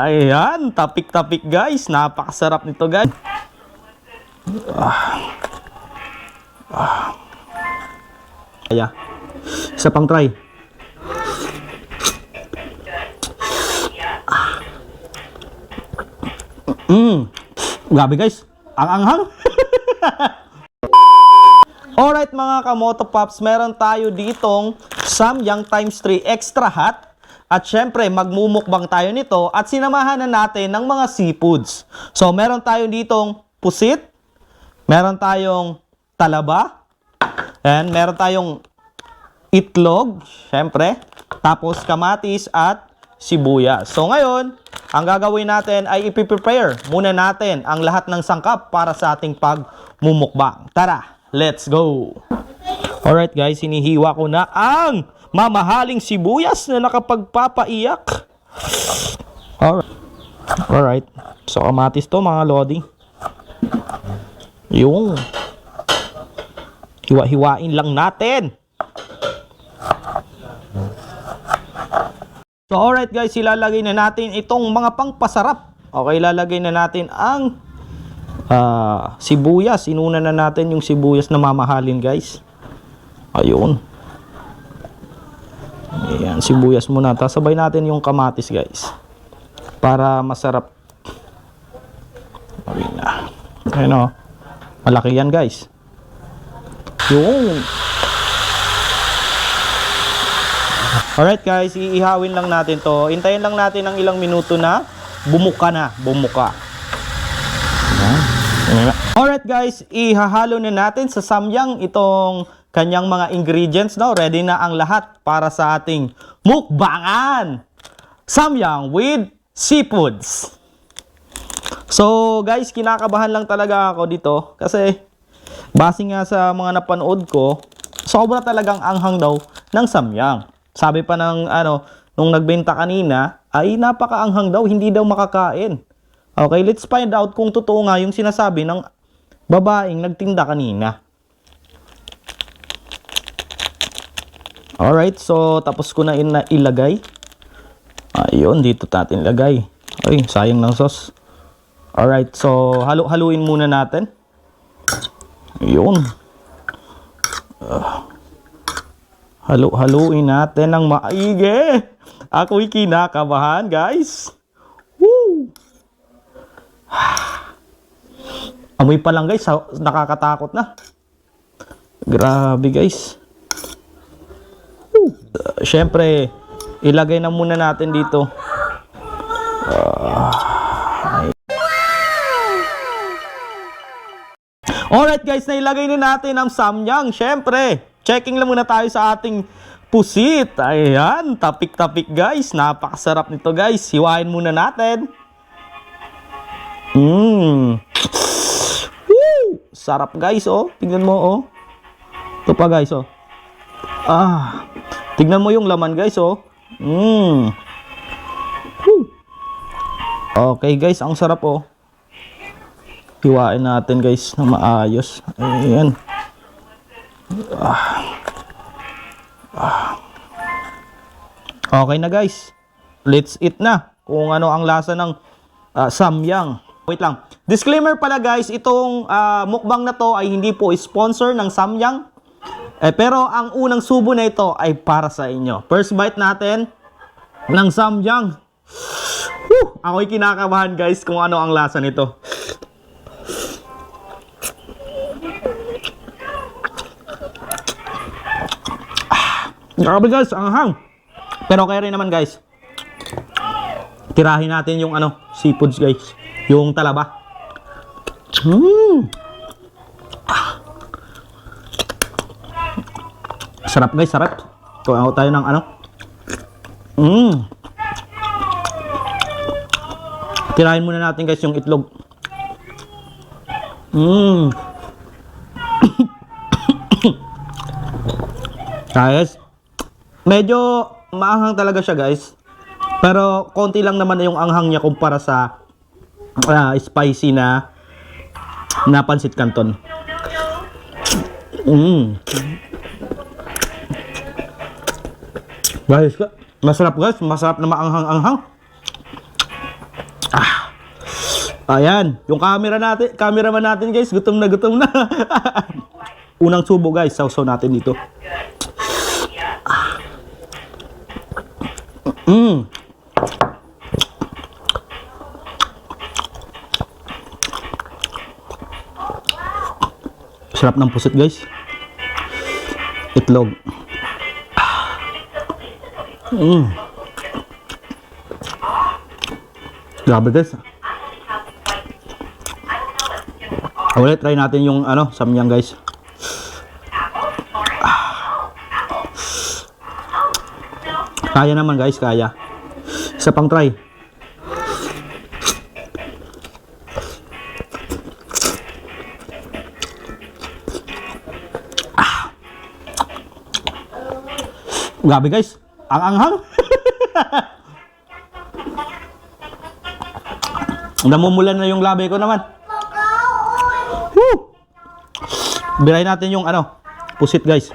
Ayan, tapik-tapik guys. Napakasarap nito guys. Kaya, isa pang try. Grabe guys, ang anghang. Alright mga kamoto pops, meron tayo ditong Samyang times 3 extra hot. At syempre, magmumukbang tayo nito at sinamahan na natin ng mga seafoods. So, meron tayo ditong pusit, meron tayong talaba, and meron tayong itlog, syempre, tapos kamatis at sibuyas. So, ngayon, ang gagawin natin ay ipiprepare muna natin ang lahat ng sangkap para sa ating pagmumukbang. Tara, let's go! Alright guys, hinihiwa ko na ang mamahaling sibuyas na nakapagpapaiyak. Alright. So, kamatis to mga lodi. Yung hiwa-hiwain lang natin. So, alright guys, ilalagay na natin itong mga pangpasarap. Okay, ilalagay na natin ang sibuyas. Inuna na natin yung sibuyas na mamahalin guys. Ayun. Ayan, sibuyas muna. Tapos sabay natin yung kamatis guys. Para masarap. Okay na. Ayun o. Malaki yan guys. Yung. Alright guys, iihawin lang natin to. Hintayin lang natin ng ilang minuto na bumuka na. Bumuka. Alright guys, ihahalo na natin sa samyang itong kanyang mga ingredients, no? Ready na ang lahat para sa ating mukbangan. Samyang with seafoods. So, guys, kinakabahan lang talaga ako dito kasi base nga sa mga napanood ko, sobra talagang anghang daw ng samyang. Sabi pa ng nung nagbenta kanina, ay napakaanghang daw, hindi daw makakain. Okay, let's find out kung totoo nga yung sinasabi ng babaeng nagtinda kanina. Alright, so tapos ko na ilagay. Ayun, dito natin ilagay. Ay, sayang ng sauce. Alright, so haluin muna natin. Ayun. Haluin natin ng maigi. Ako'y kinakabahan, guys. Woo! Amoy pa lang, guys. Nakakatakot na. Grabe, guys. Siyempre, ilagay na muna natin dito. Alright guys, nailagay na natin ang samyang. Siyempre, checking lang muna tayo sa ating pusit. Ayan, tapik-tapik guys. Napakasarap nito guys. Hiwain muna natin. Woo! Sarap guys, oh. Tignan mo, oh. Ito pa guys, oh. Tignan mo yung laman guys, oh. Woo! Okay guys, ang sarap, oh. Hiwain natin guys na maayos. Ayan. Okay na guys. Let's eat na. Kung ano ang lasa ng samyang. Wait lang. Disclaimer pala guys, itong mukbang na to ay hindi po sponsor ng samyang. Pero ang unang subo na ito ay para sa inyo. First bite natin ng samyang. Ako'y kinakabahan guys kung ano ang lasa nito. Grabe guys, ang hang. Pero okay rin naman guys. Tirahin natin yung seafoods guys. Yung talaba. Sarap guys, sarap. Kuha tayo ng Tirahin muna natin guys yung itlog. Guys, medyo maanghang talaga siya guys. Pero konti lang naman yung anghang niya kumpara sa spicy na pansit canton. Guys, masarap guys. Masarap na maanghang-anghang. Ayan, yung cameraman natin guys, gutom na gutom na. Unang subo guys, sausaw natin dito. Sarap ng pusit guys. Itlog. Grabe guys. Ulit, try natin yung samyang guys. Kaya naman guys, kaya. Isa pang try. Grabe guys, ang anghang. Namumulan na yung labi ko naman. Woo! Biray natin yung pusit guys.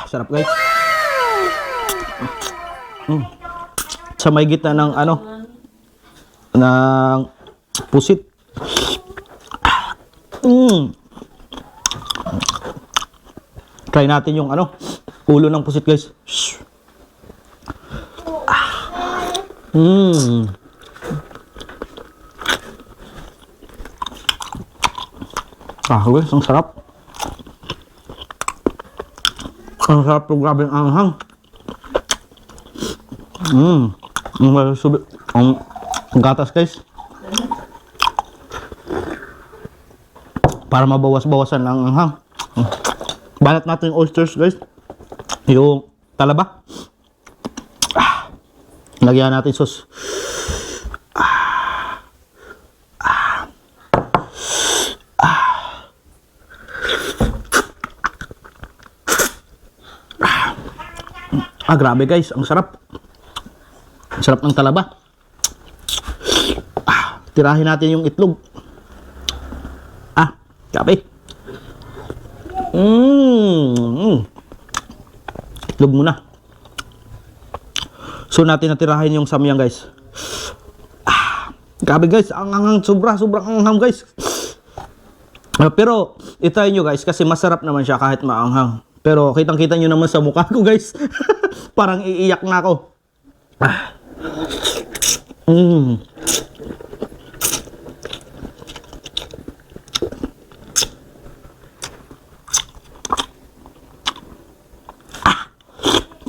Sarap guys. Sa may gitna ng ng pusit. Try natin yung ulo ng pusit guys. Guys, ang sarap. Ang sarap po, grabe ang anghang. Ang gatas guys. Para mabawas-bawasan ang anghang. Balat natin yung oysters guys. Yung talaba. Lagyan natin sauce. Grabe guys, ang sarap. Ang sarap ng talaba. Tirahin natin yung itlog. Grabe. Itlog muna. So natin natirahin yung samyang guys. Grabe guys, ang sobrang anghang guys. Pero itry nyo guys kasi masarap naman siya kahit maanghang. Pero kitang-kita nyo naman sa mukha ko guys. Parang iiyak na ako.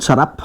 Sarap.